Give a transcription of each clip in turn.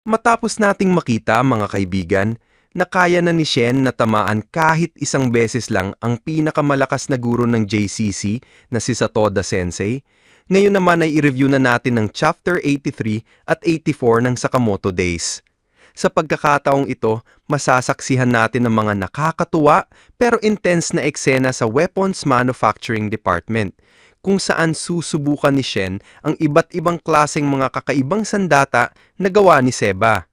Matapos nating makita, mga kaibigan, na kaya na ni Shen na tamaan kahit isang beses lang ang pinakamalakas na guro ng JCC na si Satoda Sensei, ngayon naman ay i-review na natin ang Chapter 83 at 84 ng Sakamoto Days. Sa pagkakataong ito, masasaksihan natin ang mga nakakatuwa pero intense na eksena sa Weapons Manufacturing Department, kung saan susubukan ni Shen ang iba't ibang klaseng mga kakaibang sandata na gawa ni Seba.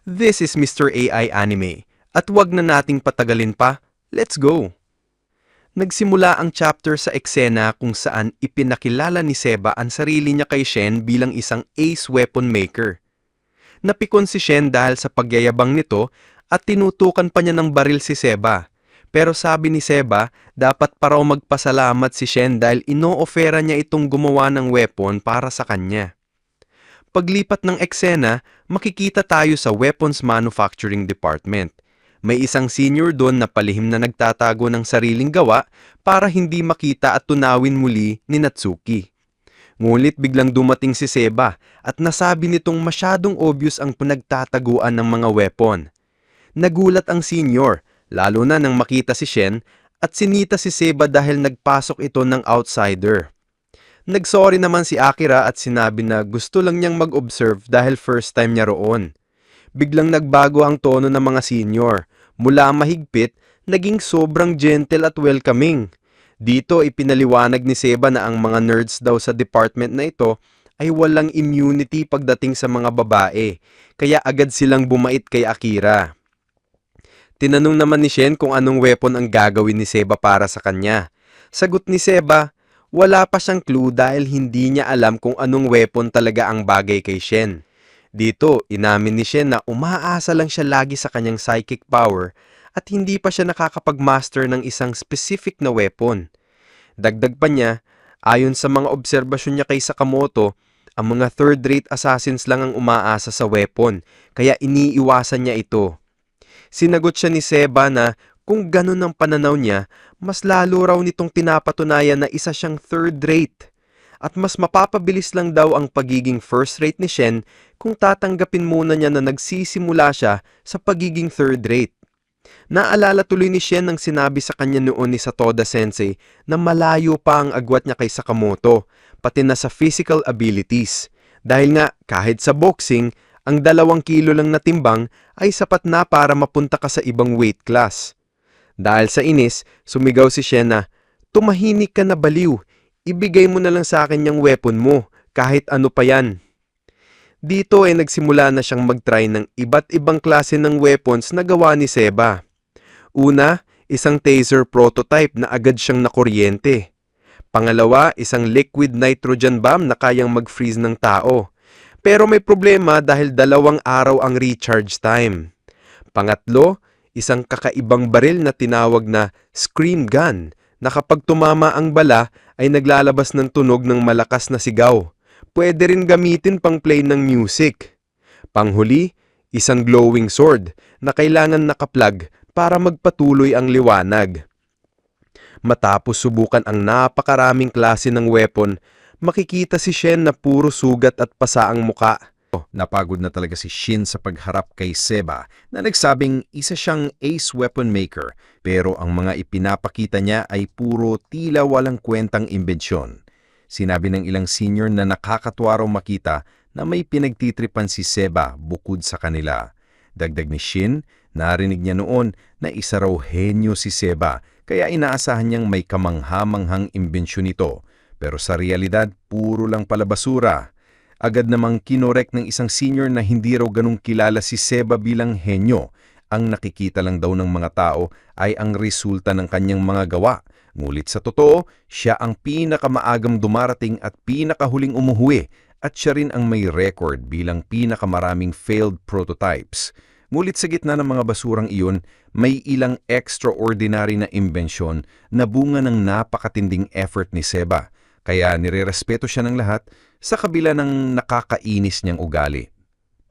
This is Mr. AI Anime, at wag na nating patagalin pa, let's go! Nagsimula ang chapter sa eksena kung saan ipinakilala ni Seba ang sarili niya kay Shen bilang isang ace weapon maker. Napikon si Shen dahil sa pagyayabang nito at tinutukan pa niya ng baril si Seba. Pero sabi ni Seba, dapat pa raw magpasalamat si Shen dahil ino-offera niya itong gumawa ng weapon para sa kanya. Paglipat ng eksena, makikita tayo sa Weapons Manufacturing Department. May isang senior doon na palihim na nagtatago ng sariling gawa para hindi makita at tunawin muli ni Natsuki. Ngunit biglang dumating si Seba at nasabi nitong masyadong obvious ang pinagtataguan ng mga weapon. Nagulat ang senior, lalo na nang makita si Shen at sinita si Seba dahil nagpasok ito ng outsider. Nagsorry naman si Akira at sinabi na gusto lang niyang mag-observe dahil first time niya roon. Biglang nagbago ang tono ng mga senior. Mula mahigpit, naging sobrang gentle at welcoming. Dito ipinaliwanag ni Seba na ang mga nerds daw sa department na ito ay walang immunity pagdating sa mga babae, kaya agad silang bumait kay Akira. Tinanong naman ni Shen kung anong weapon ang gagawin ni Seba para sa kanya. Sagot ni Seba, wala pa siyang clue dahil hindi niya alam kung anong weapon talaga ang bagay kay Shen. Dito, inamin ni Shen na umaasa lang siya lagi sa kanyang psychic power at hindi pa siya nakakapag-master ng isang specific na weapon. Dagdag pa niya, ayon sa mga obserbasyon niya kay Sakamoto, ang mga third-rate assassins lang ang umaasa sa weapon, kaya iniiwasan niya ito. Sinagot siya ni Seba na kung ganun ang pananaw niya, mas lalo raw nitong pinapatunayan na isa siyang third-rate. At mas mapapabilis lang daw ang pagiging first-rate ni Shen kung tatanggapin muna niya na nagsisimula siya sa pagiging third-rate. Naalala tuloy ni Shen ang sinabi sa kanya noon ni Satoda Sensei na malayo pa ang agwat niya kay Sakamoto, pati na sa physical abilities. Dahil nga, kahit sa boxing, ang 2 kilo lang na timbang ay sapat na para mapunta ka sa ibang weight class. Dahil sa inis, sumigaw si Shen na, "Tumahimik ka na, baliw! Ibigay mo na lang sa akin yung weapon mo, kahit ano pa yan." Dito ay nagsimula na siyang mag-try ng iba't ibang klase ng weapons na gawa ni Seba. Una, isang taser prototype na agad siyang nakuryente. Pangalawa, isang liquid nitrogen bomb na kayang mag-freeze ng tao. Pero may problema dahil 2 araw ang recharge time. Pangatlo, isang kakaibang baril na tinawag na scream gun na kapag tumama ang bala ay naglalabas ng tunog ng malakas na sigaw. Pwede rin gamitin pang play ng music. Panghuli, isang glowing sword na kailangan nakaplug para magpatuloy ang liwanag. Matapos subukan ang napakaraming klase ng weapon, makikita si Shen na puro sugat at pasa ang muka. Napagod na talaga si Shin sa pagharap kay Seba na nagsabing isa siyang ace weapon maker pero ang mga ipinapakita niya ay puro tila walang kwentang imbensyon. Sinabi ng ilang senior na nakakatuwa raw makita na may pinagtitripan si Seba bukod sa kanila. Dagdag ni Shin, narinig niya noon na isa raw henyo si Seba kaya inaasahan niyang may kamanghamanghang imbensyon ito. Pero sa realidad, puro lang pala basura. Agad namang kinorek ng isang senior na hindi raw ganung kilala si Seba bilang henyo. Ang nakikita lang daw ng mga tao ay ang resulta ng kanyang mga gawa. Ngulit sa totoo, siya ang pinakamaagang dumarating at pinakahuling umuwi at siya rin ang may record bilang pinakamaraming failed prototypes. Ngulit sa gitna ng mga basurang iyon, may ilang extraordinary na imbensyon na bunga ng napakatinding effort ni Seba. Kaya nirerespeto siya ng lahat sa kabila ng nakakainis niyang ugali.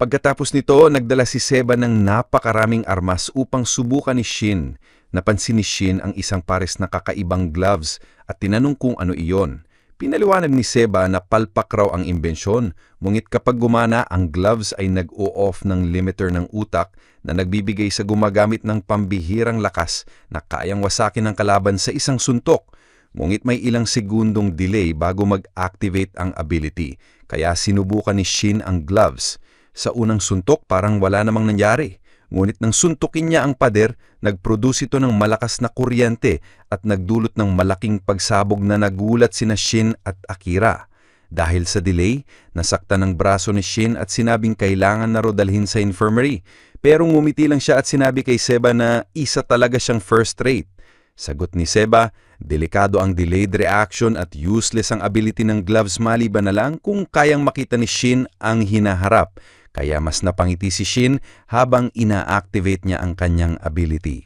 Pagkatapos nito, nagdala si Seba ng napakaraming armas upang subukan ni Shin. Napansin ni Shin ang isang pares na kakaibang gloves at tinanong kung ano iyon. Pinaliwanag ni Seba na palpak raw ang imbensyon, ngunit kapag gumana, ang gloves ay nag-o-off ng limiter ng utak na nagbibigay sa gumagamit ng pambihirang lakas na kayang wasakin ng kalaban sa isang suntok. Ngunit may ilang segundong delay bago mag-activate ang ability, kaya sinubukan ni Shin ang gloves. Sa unang suntok parang wala namang nangyari. Ngunit nang suntukin niya ang pader, nag-produce ito ng malakas na kuryente at nagdulot ng malaking pagsabog na nagulat sina Shin at Akira. Dahil sa delay, nasaktan ang braso ni Shin at sinabing kailangan na raw dalhin sa infirmary. Pero ngumiti lang siya at sinabi kay Seba na isa talaga siyang first rate. Sagot ni Seba, delikado ang delayed reaction at useless ang ability ng gloves maliban na lang kung kayang makita ni Shin ang hinaharap. Kaya mas napangiti si Shin habang ina-activate niya ang kanyang ability.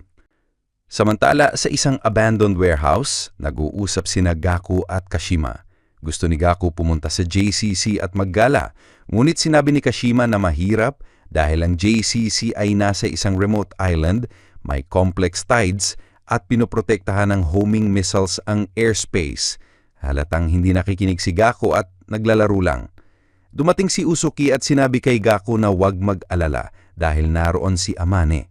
Samantala, sa isang abandoned warehouse, nag-uusap sina Gaku at Kashima. Gusto ni Gaku pumunta sa JCC at maggala, ngunit sinabi ni Kashima na mahirap dahil ang JCC ay nasa isang remote island, may complex tides at pinoprotektahan ng homing missiles ang airspace. Halatang hindi nakikinig si Gaku at naglalaro lang. Dumating si Usuki at sinabi kay Gaku na huwag mag-alala dahil naroon si Amane.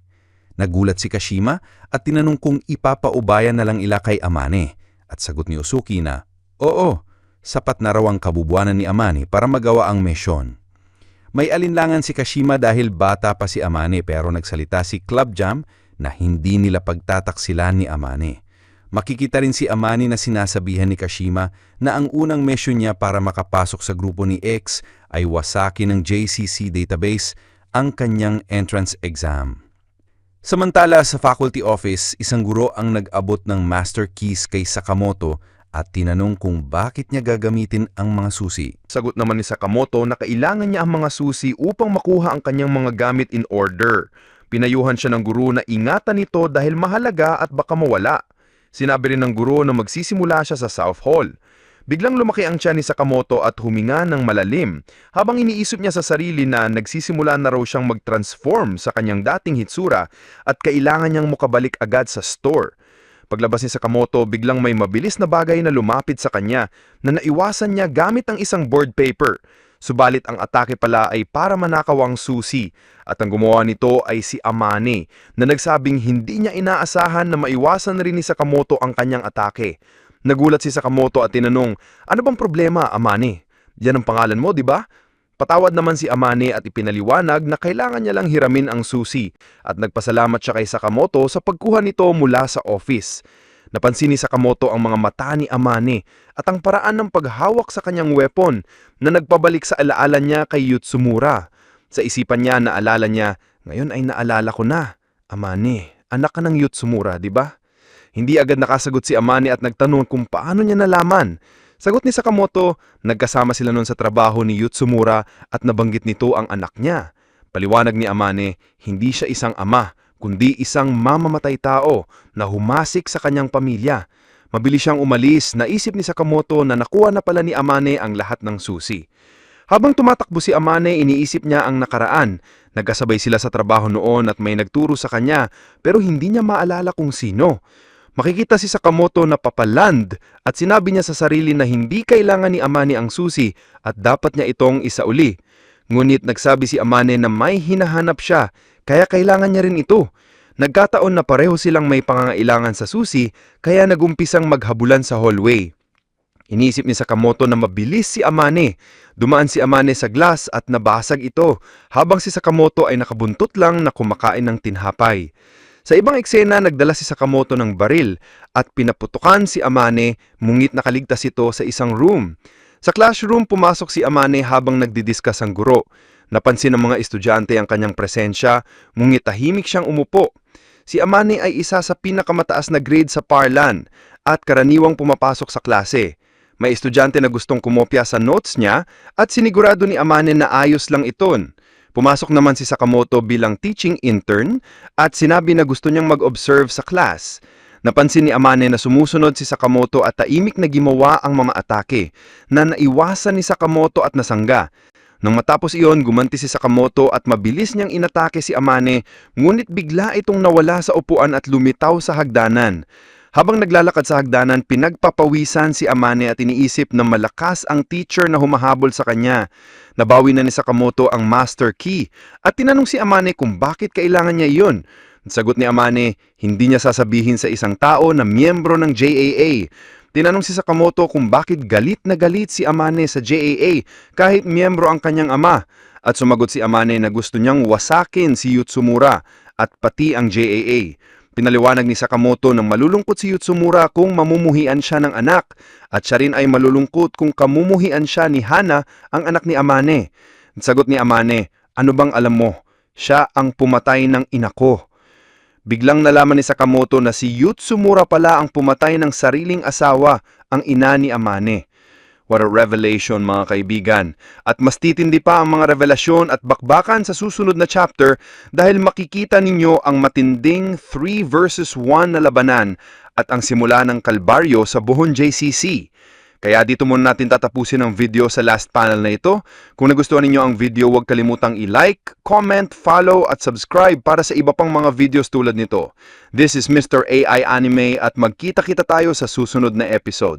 Nagulat si Kashima at tinanong kung ipapaubayan na lang ila kay Amane. At sagot ni Usuki na, oo, sapat na raw ang kabubuanan ni Amane para magawa ang misyon. May alinlangan si Kashima dahil bata pa si Amane pero nagsalita si Club Jam na hindi nila pagtataksilan ni Amane. Makikita rin si Amane na sinasabihan ni Kashima na ang unang mission niya para makapasok sa grupo ni X ay wasakin ng JCC database ang kanyang entrance exam. Samantala sa faculty office, isang guro ang nag-abot ng master keys kay Sakamoto at tinanong kung bakit niya gagamitin ang mga susi. Sagot naman ni Sakamoto na kailangan niya ang mga susi upang makuha ang kanyang mga gamit in order. Pinayuhan siya ng guro na ingatan ito dahil mahalaga at baka mawala. Sinabi rin ng guro na magsisimula siya sa South Hall. Biglang lumaki ang tiyan ni Sakamoto at huminga ng malalim habang iniisip niya sa sarili na nagsisimula na raw siyang mag-transform sa kanyang dating hitsura at kailangan niyang mukabalik agad sa store. Paglabas ni Sakamoto, biglang may mabilis na bagay na lumapit sa kanya na naiwasan niya gamit ang isang board paper. Subalit ang atake pala ay para manakaw ang susi at ang gumawa nito ay si Amane na nagsabing hindi niya inaasahan na maiwasan rin ni Sakamoto ang kanyang atake. Nagulat si Sakamoto at tinanong, ano bang problema, Amane? Yan ang pangalan mo, di ba? Patawad naman si Amane at ipinaliwanag na kailangan niya lang hiramin ang susi at nagpasalamat siya kay Sakamoto sa pagkuha nito mula sa office. Napansin ni Sakamoto ang mga mata ni Amane at ang paraan ng paghawak sa kanyang weapon na nagpabalik sa alaala niya kay Yutsumura. Sa isipan niya, naalala niya, ngayon ay naalala ko na. Amane, anak ka ng Yutsumura, di ba? Hindi agad nakasagot si Amane at nagtanong kung paano niya nalaman. Sagot ni Sakamoto, nagkasama sila noon sa trabaho ni Yutsumura at nabanggit nito ang anak niya. Paliwanag ni Amane, hindi siya isang ama, kundi isang mamamatay tao na humasik sa kanyang pamilya. Mabilis siyang umalis, naisip ni Sakamoto na nakuha na pala ni Amane ang lahat ng susi. Habang tumatakbo si Amane, iniisip niya ang nakaraan. Nagkasabay sila sa trabaho noon at may nagturo sa kanya pero hindi niya maalala kung sino. Makikita si Sakamoto na papaland at sinabi niya sa sarili na hindi kailangan ni Amane ang susi at dapat niya itong isauli. Ngunit nagsabi si Amane na may hinahanap siya kaya kailangan niya rin ito. Nagkataon na pareho silang may pangangailangan sa susi kaya nagumpisang maghabulan sa hallway. Inisip ni Sakamoto na mabilis si Amane. Dumaan si Amane sa glass at nabasag ito habang si Sakamoto ay nakabuntot lang na kumakain ng tinhapay. Sa ibang eksena, nagdala si Sakamoto ng baril at pinaputukan si Amane, ngunit nakaligtas ito sa isang room. Sa classroom, pumasok si Amane habang nagdidiskas ang guro. Napansin ng mga estudyante ang kanyang presensya, ngunit tahimik siyang umupo. Si Amane ay isa sa pinakamataas na grade sa Parlan at karaniwang pumapasok sa klase. May estudyante na gustong kumopya sa notes niya at sinigurado ni Amane na ayos lang iton. Pumasok naman si Sakamoto bilang teaching intern at sinabi na gusto niyang mag-observe sa class. Napansin ni Amane na sumusunod si Sakamoto at taimik na gimawa ang mga atake na naiwasan ni Sakamoto at nasangga. Nang matapos iyon, gumanti si Sakamoto at mabilis niyang inatake si Amane, ngunit bigla itong nawala sa upuan at lumitaw sa hagdanan. Habang naglalakad sa hagdanan, pinagpapawisan si Amane at iniisip na malakas ang teacher na humahabol sa kanya. Nabawi na ni Sakamoto ang master key at tinanong si Amane kung bakit kailangan niya iyon. Sagot ni Amane, hindi niya sasabihin sa isang tao na miyembro ng JAA. Tinanong si Sakamoto kung bakit galit na galit si Amane sa JAA kahit miyembro ang kanyang ama. At sumagot si Amane na gusto niyang wasakin si Yutsumura at pati ang JAA. Pinaliwanag ni Sakamoto na malulungkot si Yutsumura kung mamumuhian siya ng anak at siya rin ay malulungkot kung kamumuhian siya ni Hana, ang anak ni Amane. Sagot ni Amane, ano bang alam mo? Siya ang pumatay ng ina ko. Biglang nalaman ni Sakamoto na si Yutsumura pala ang pumatay ng sariling asawa, ang ina ni Amane. What a revelation mga kaibigan. At mas titindi pa ang mga revelasyon at bakbakan sa susunod na chapter dahil makikita ninyo ang matinding 3 versus 1 na labanan at ang simula ng kalbaryo sa buhon JCC. Kaya dito muna natin tatapusin ang video sa last panel na ito. Kung nagustuhan ninyo ang video, huwag kalimutang i-like, comment, follow at subscribe para sa iba pang mga videos tulad nito. This is Mr. AI Anime at magkita-kita tayo sa susunod na episode.